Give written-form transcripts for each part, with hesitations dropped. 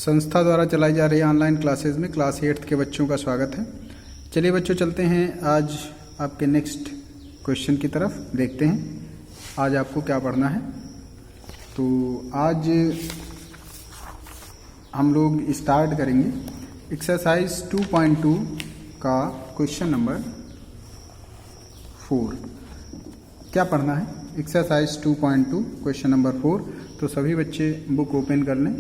संस्था द्वारा चलाई जा रही ऑनलाइन क्लासेस में क्लास 8th के बच्चों का स्वागत है। चलिए बच्चों, चलते हैं आज आपके नेक्स्ट क्वेश्चन की तरफ। देखते हैं आज आपको क्या पढ़ना है। तो आज हम लोग स्टार्ट करेंगे एक्सरसाइज 2.2 का क्वेश्चन नंबर 4। क्या पढ़ना है? Exercise 2.2 question number 4। तो सभी बच्चे बुक ओपन कर लें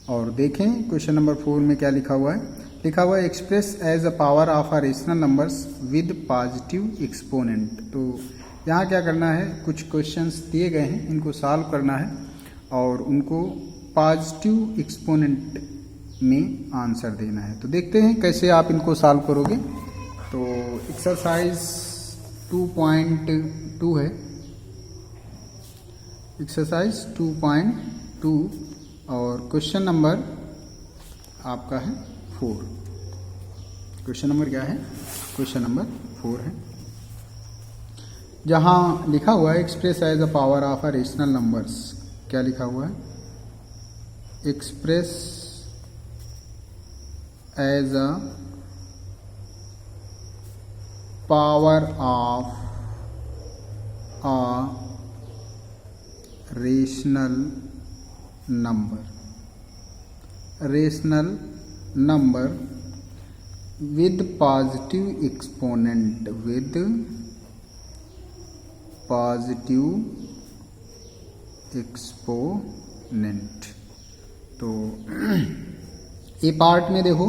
और देखें क्वेश्चन नंबर 4 में क्या लिखा हुआ है। लिखा हुआ है express as a power of a rational numbers with positive exponent. तो यहाँ क्या करना है, कुछ क्वेश्चंस दिए गए हैं, इनको सॉल्व करना है और उनको पॉजिटिव एक्सपोनेंट में आंसर देना है। तो देखते हैं कैसे आप इनको सॉल्व करोगे। तो एक्सरसाइज 2.2 है, एक्सरसाइज 2.2 और क्वेश्चन नंबर आपका है 4। क्वेश्चन नंबर क्या है? क्वेश्चन नंबर 4 है। जहां लिखा हुआ है express as a power of a rational numbers, क्या लिखा हुआ है? Express as a power of a rational number with positive exponent, with positive exponent। तो ए पार्ट में देखो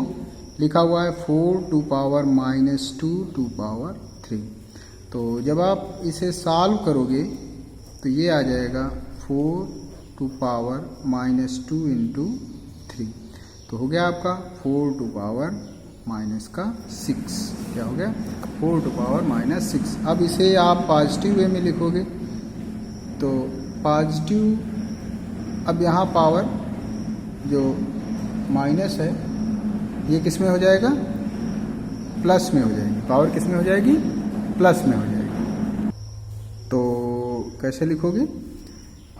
लिखा हुआ है 4 टू पावर -2 टू पावर 3। तो जब आप इसे सॉल्व करोगे तो ये आ जाएगा 4 टू पावर -2 इंटू 3। तो हो गया आपका 4 टू पावर -6। क्या हो गया? 4 टू पावर -6। अब इसे आप पॉजिटिव वे में लिखोगे तो पॉजिटिव, अब यहाँ पावर जो माइनस है ये किस में हो जाएगा? प्लस में हो जाएगी। पावर किस में हो जाएगी? प्लस में हो जाएगी। तो कैसे लिखोगे?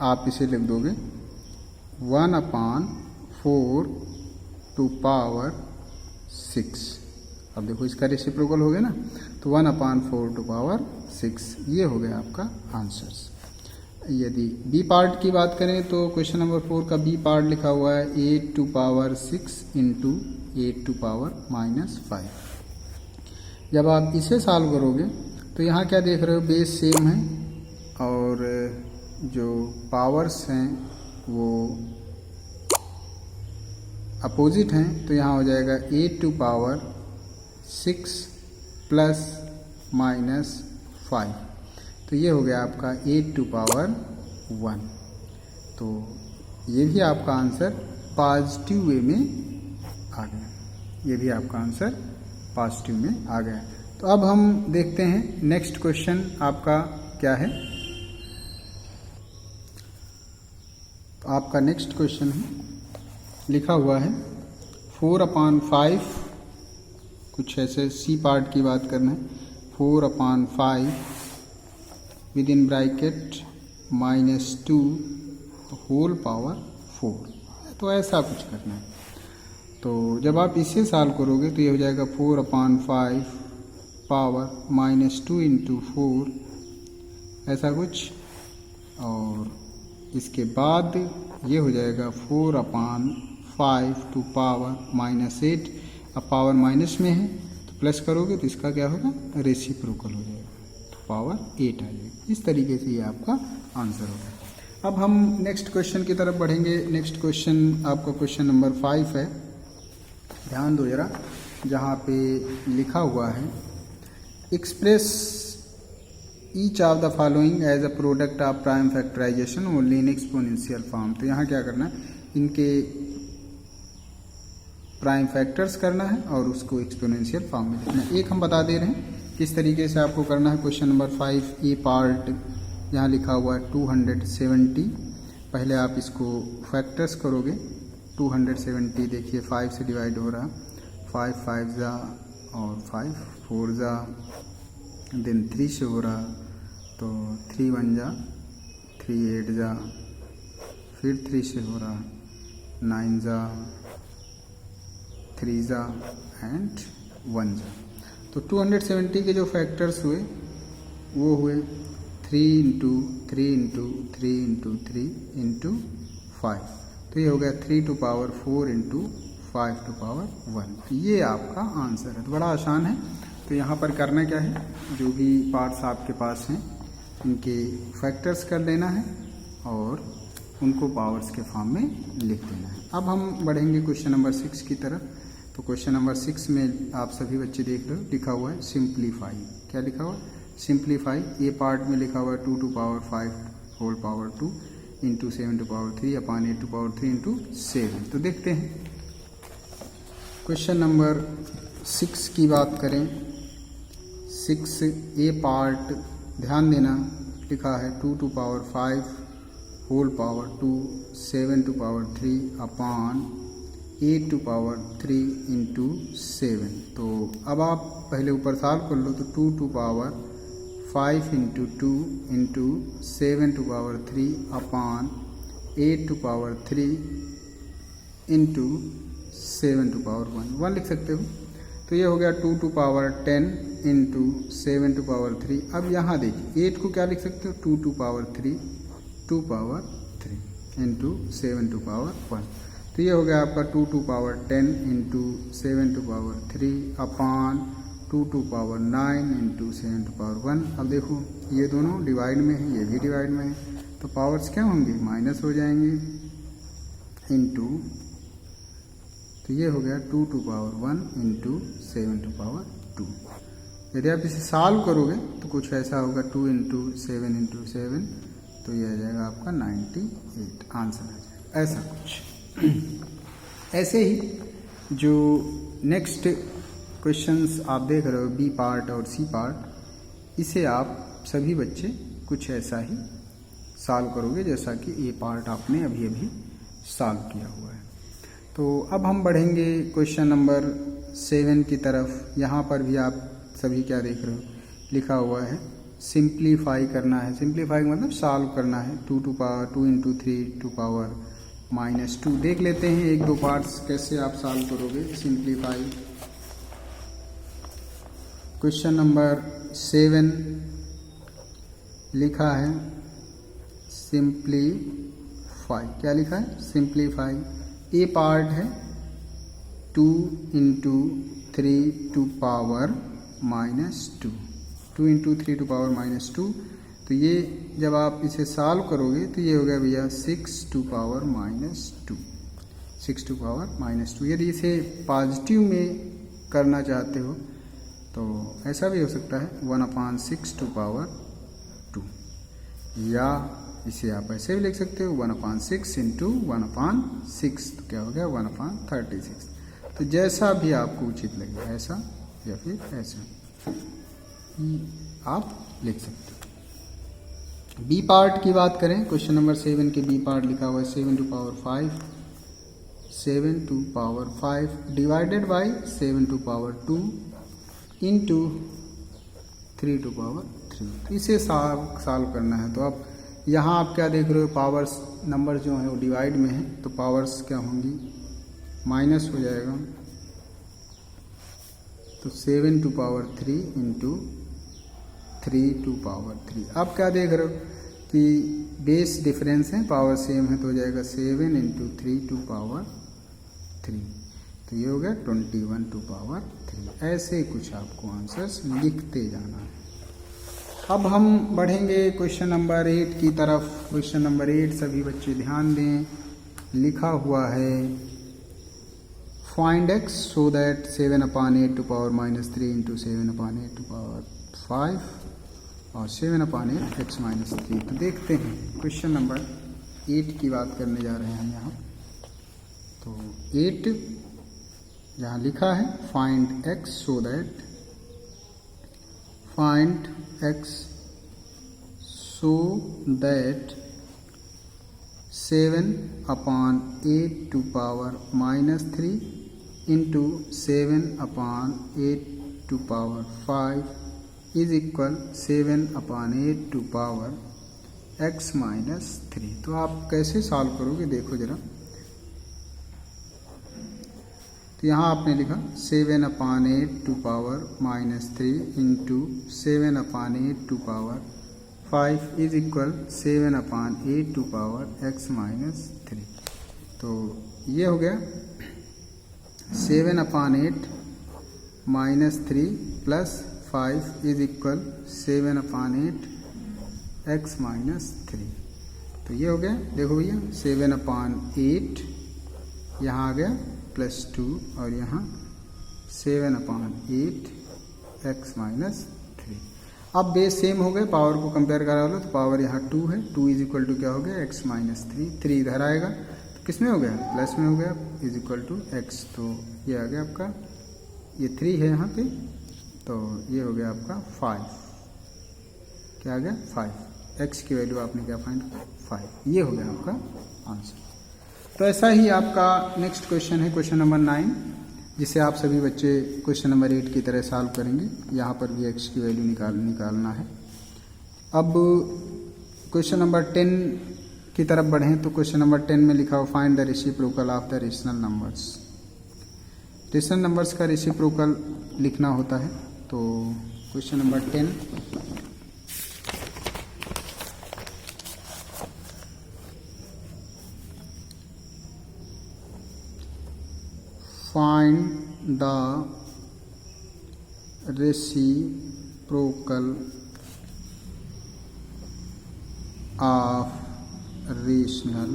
आप इसे लिख दोगे 1/4 टू पावर 6। अब देखो इसका रेसिप्रोकल हो गया ना, तो 1/4 टू पावर 6 ये हो गया आपका आंसर। यदि बी पार्ट की बात करें तो क्वेश्चन नंबर 4 का बी पार्ट लिखा हुआ है 8 to power 6 into 8 to power -5। जब आप इसे सॉल्व करोगे तो यहाँ क्या देख रहे हो? बेस सेम है और जो पावर्स हैं वो अपोजिट हैं। तो यहाँ हो जाएगा 8 टू पावर 6 प्लस -5। तो ये हो गया आपका 8 टू पावर 1। तो ये भी आपका आंसर पॉजिटिव वे में आ गया। ये भी आपका आंसर पॉजिटिव में आ गया। तो अब हम देखते हैं नेक्स्ट क्वेश्चन आपका क्या है। तो आपका नेक्स्ट क्वेश्चन है, लिखा हुआ है 4/5, कुछ ऐसे सी पार्ट की बात करना है। 4/5 within bracket -2 whole power 4। तो ऐसा कुछ करना है। तो जब आप इसे सॉल्व करोगे तो ये हो जाएगा 4/5 पावर -2 इंटू 4, ऐसा कुछ। और इसके बाद ये हो जाएगा 4/5 टू पावर -8। अब पावर माइनस में है तो प्लस करोगे तो इसका क्या होगा? रेसिप्रोकल हो जाएगा, तो पावर 8 आ जाएगी। इस तरीके से ये आपका आंसर होगा। अब हम नेक्स्ट क्वेश्चन की तरफ बढ़ेंगे। नेक्स्ट क्वेश्चन आपका क्वेश्चन नंबर 5 है। ध्यान दो जरा, जहाँ पे लिखा हुआ है express each of the following as a product of prime factorization only in exponential form. तो यहाँ क्या करना है, इनके प्राइम फैक्टर्स करना है और उसको एक्सपोनेंशियल फॉर्म में लिखना है। एक हम बता दे रहे हैं किस तरीके से आपको करना है। क्वेश्चन नंबर 5 ए पार्ट, यहाँ लिखा हुआ है 270। पहले आप इसको फैक्टर्स करोगे। 270 देखिए 5 से डिवाइड हो रहा, 5 5 जा और 5 4 जा, देन 3 से हो रहा, तो 3 1 जा, 3 8 जा, फिर 3 से हो रहा, 9 जा 3 जा एंड 1 जा। तो 270 के जो फैक्टर्स हुए वो हुए 3 इंटू 3 इंटू 3 इंटू 3 इंटू 5। तो ये हो गया 3 to power 4 into 5 to power 1। ये आपका आंसर है। तो बड़ा आसान है। तो यहाँ पर करना क्या है, जो भी पार्ट्स आपके पास हैं इनके फैक्टर्स कर लेना है और उनको पावर्स के फॉर्म में लिख देना है। अब हम बढ़ेंगे क्वेश्चन नंबर 6 की तरफ। तो क्वेश्चन नंबर 6 में आप सभी बच्चे देख रहे हो, लिखा हुआ है सिंप्लीफाई। क्या लिखा हुआ है? सिंप्लीफाई। ए पार्ट में लिखा हुआ है 2 to power 5 whole power 2 into 7 to power 3 upon 8 to power 3 into 7। तो देखते हैं क्वेश्चन नंबर 6 की बात करें। 6 ए पार्ट, ध्यान देना, लिखा है 2 to power 5 whole power 2 7 to power 3 upon 8 to power 3 into 7। तो अब आप पहले ऊपर सॉल्व कर लो। तो 2 to power 5 into 2 into 7 to power 3 upon 8 to power 3 into 7 to power 1 लिख सकते हो। तो ये हो गया 2 to power 10 into 7 to power 3। अब यहाँ देखिए 8 को क्या लिख सकते हो? 2 to power 3 2 power 3 into 7 to power 1। तो ये हो गया आपका 2 to power 10 into 7 to power 3 upon 2 to power 9 into 7 to power 1। अब देखो ये दोनों डिवाइड में है, ये भी डिवाइड में है, तो पावर्स क्या होंगे? माइनस हो जाएंगे इंटू, तो ये हो गया 2 to power 1 into 7 to power 2। यदि आप इसे सॉल्व करोगे तो कुछ ऐसा होगा 2 इंटू 7 इंटू 7, तो ये आ जाएगा आपका 98 आंसर आ जाएगा, ऐसा कुछ। ऐसे ही जो नेक्स्ट क्वेश्चंस आप देख रहे हो बी पार्ट और सी पार्ट, इसे आप सभी बच्चे कुछ ऐसा ही सॉल्व करोगे जैसा कि ए पार्ट आपने अभी अभी सॉल्व किया हुआ है। तो अब हम बढ़ेंगे क्वेश्चन नंबर 7 की तरफ। यहाँ पर भी आप सभी क्या देख रहे हो, लिखा हुआ है सिंप्लीफाई करना है। सिंप्लीफाई मतलब सॉल्व करना है। 2 इंटू 3 टू पावर -2। देख लेते हैं एक दो पार्ट्स कैसे आप सॉल्व करोगे सिंप्लीफाई। क्वेश्चन नंबर 7 लिखा है सिंप्लीफाई। क्या लिखा है? सिंप्लीफाई। ए पार्ट है 2 into 3 to power -2। 2 into 3 to power -2। तो ये जब आप इसे सॉल्व करोगे तो ये हो गया भैया 6 टू पावर -2। 6 to power -2। यदि इसे पॉजिटिव में करना चाहते हो तो ऐसा भी हो सकता है 1/6 टू पावर 2, या इसे आप ऐसे भी लिख सकते हो 1/6 इंटू 1/6। तो क्या हो गया 1/36। तो जैसा भी आपको उचित लगे, ऐसा या फिर ऐसा आप लिख सकते हो। बी पार्ट की बात करें, क्वेश्चन नंबर 7 के बी पार्ट लिखा हुआ है 7 to power 5 7 to power 5 divided by 7 to power 2 into 3 to power 3। इसे सॉल्व करना है। तो अब यहाँ आप क्या देख रहे हो, पावर्स नंबर जो है वो डिवाइड में है, तो पावर्स क्या होंगी? माइनस हो जाएगा। तो 7 to power 3 into 3 to power 3। अब क्या देख रहे हो कि बेस डिफरेंस है, पावर सेम है, तो हो जाएगा 7 इंटू 3 टू पावर 3। तो ये हो गया 21 टू पावर 3। ऐसे कुछ आपको आंसर्स लिखते जाना है। अब हम बढ़ेंगे क्वेश्चन नंबर 8 की तरफ। क्वेश्चन नंबर 8 सभी बच्चे ध्यान दें, लिखा हुआ है find x so that 7/8 to power -3 into 7/8 to power 5 और 7/8 x -3। तो देखते हैं क्वेश्चन नंबर 8 की बात करने जा रहे हैं हम यहाँ। तो 8 यहाँ लिखा है find x so that, find x so that 7/8 to power -3 into 7/8 to power 5 is equal 7/8 to power x -3। तो आप कैसे सॉल्व करोगे देखो जरा। तो यहाँ आपने लिखा 7/8 to power -3 into 7/8 to power 5 is equal 7/8 to power x-3। तो ये हो गया 7/8 -3 प्लस 5 इज इक्वल 7/8 x-3। तो ये हो गया, देखो भैया 7/8 यहाँ आ गया +2 और यहाँ 7/8 x-3। अब बेस सेम हो गए, पावर को कंपेयर करा लो तो पावर यहाँ 2 है, 2 इज इक्वल टू क्या हो गया x-3, 3 इधर आएगा तो किस में हो गया प्लस में हो गया इज इक्वल टू x। तो ये आ गया आपका, ये 3 है यहाँ पे, तो ये हो गया आपका 5, क्या आ गया 5, x की वैल्यू आपने क्या फाइंड 5, ये हो गया आपका आंसर। तो ऐसा ही आपका नेक्स्ट क्वेश्चन है क्वेश्चन नंबर 9, जिसे आप सभी बच्चे क्वेश्चन नंबर 8 की तरह सॉल्व करेंगे। यहाँ पर भी x की वैल्यू निकालना है। अब क्वेश्चन नंबर 10 की तरफ बढ़ें तो क्वेश्चन नंबर 10 में लिखा हो find the reciprocal of the rational numbers. Rational numbers का रेसिप्रोकल लिखना होता है। तो question number 10, find the reciprocal of rational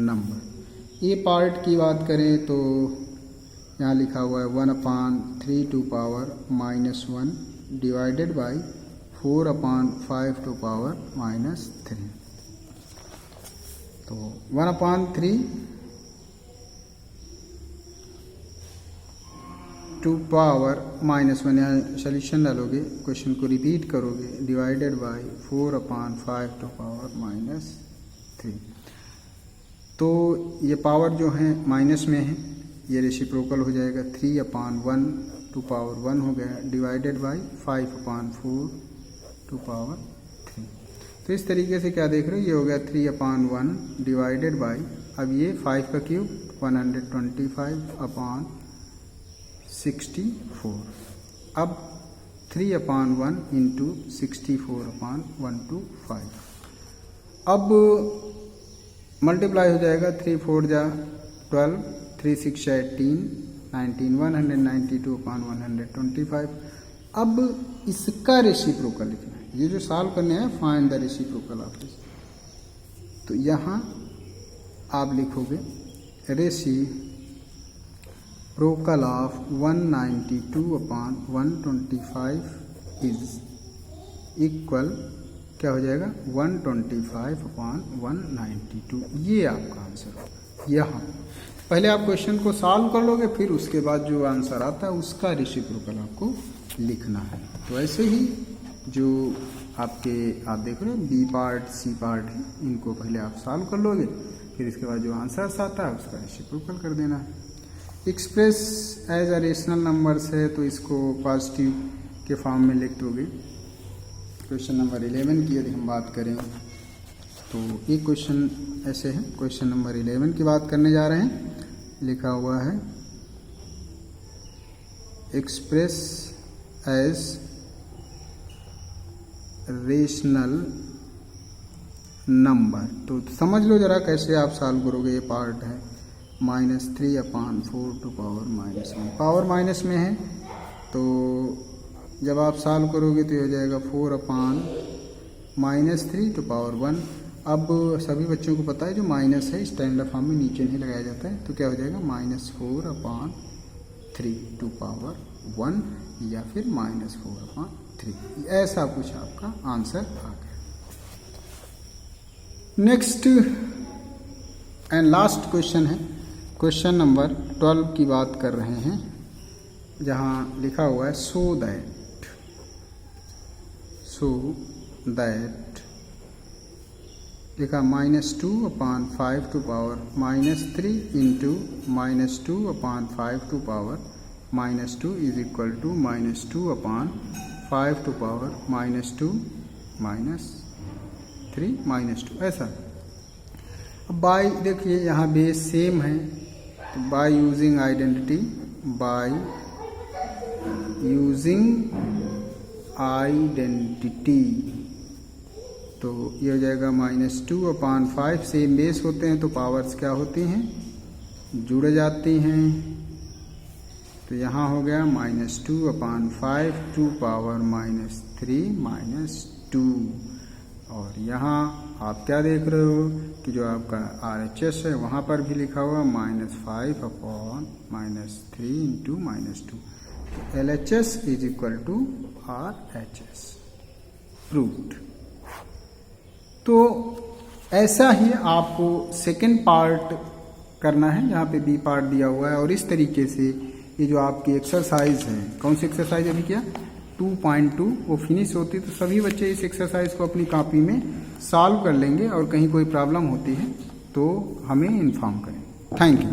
number। ये पार्ट की बात करें तो यहाँ लिखा हुआ है 1/3 to power -1 divided by 4/5 to power -3। तो 1/3 टू पावर -1, यहाँ सोल्यूशन डालोगे, क्वेश्चन को रिपीट करोगे, डिवाइडेड बाई 4/5 टू पावर -3। तो ये पावर जो है माइनस में है, ये रेसिप्रोकल हो जाएगा 3/1 टू पावर 1 हो गया डिवाइडेड बाई 5/4 टू पावर 3। तो इस तरीके से क्या देख रहे हो, ये हो गया 3/1 डिवाइडेड बाई, अब ये 5 का क्यूब 125/64, अब 3/1 इंटू 64/125। अब मल्टीप्लाई हो जाएगा, 3 4 जा 12, 3 6 जा 18, 19 192/125। अब इसका रेसिप्रोकल लिखना है, ये जो सॉल्व करने हैं find the reciprocal of this. तो यहाँ आप लिखोगे रेसिप्रोकल ऑफ 192/125 इज इक्वल, क्या हो जाएगा 125/192। ये आपका आंसर होगा। यहाँ पहले आप क्वेश्चन को सॉल्व कर लोगे, फिर उसके बाद जो आंसर आता है उसका रेसिप्रोकल आपको लिखना है। तो ऐसे ही जो आपके आप देख रहे हो बी पार्ट सी पार्ट है, इनको पहले आप सॉल्व कर लोगे, फिर इसके बाद जो आंसर्स आता है उसका रेसिप्रोकल कर देना है। Express as a rational numbers है तो इसको पॉजिटिव के फॉर्म में लिख दोगे। क्वेश्चन नंबर 11 की यदि हम बात करें तो ये क्वेश्चन ऐसे है, क्वेश्चन नंबर 11 की बात करने जा रहे हैं। लिखा हुआ है एक्सप्रेस एज रेशनल नंबर। तो समझ लो जरा कैसे आप सॉल्व करोगे। ये पार्ट है -3/4 टू पावर -1, पावर माइनस में है, तो जब आप सॉल्व करोगे तो ये हो जाएगा 4/-3 टू पावर 1। अब सभी बच्चों को पता है जो माइनस है स्टैंडर्ड फॉर्म में नीचे नहीं लगाया जाता है, तो क्या हो जाएगा -4/3 टू पावर 1 या फिर -4/3, ऐसा कुछ आपका आंसर आ गया। नेक्स्ट एंड लास्ट क्वेश्चन है, क्वेश्चन नंबर 12 की बात कर रहे हैं, जहाँ लिखा हुआ है सो दैट लिखा -2/5 to power -3 into -2/5 to power -2 is equal to -2/5 to power -2 -3 -2, ऐसा। अब बाई देखिए यहाँ बेस सेम है, तो by using identity, by using identity, तो ये हो जाएगा -2/5। सेम बेस होते हैं तो पावर्स क्या होती हैं, जुड़ जाती हैं। तो यहाँ हो गया -2/5 टू पावर -3 -2। और यहाँ आप क्या देख रहे हो कि जो आपका RHS है वहाँ पर भी लिखा हुआ -5/-3 × -2। LHS is equal to RHS, proved. तो ऐसा ही आपको सेकेंड पार्ट करना है, जहाँ पे बी पार्ट दिया हुआ है। और इस तरीके से ये जो आपकी एक्सरसाइज है, कौन सी एक्सरसाइज अभी किया 2.2, वो फिनिश होती है। तो सभी बच्चे इस एक्सरसाइज को अपनी कॉपी में सॉल्व कर लेंगे और कहीं कोई प्रॉब्लम होती है तो हमें इन्फॉर्म करें। Thank you.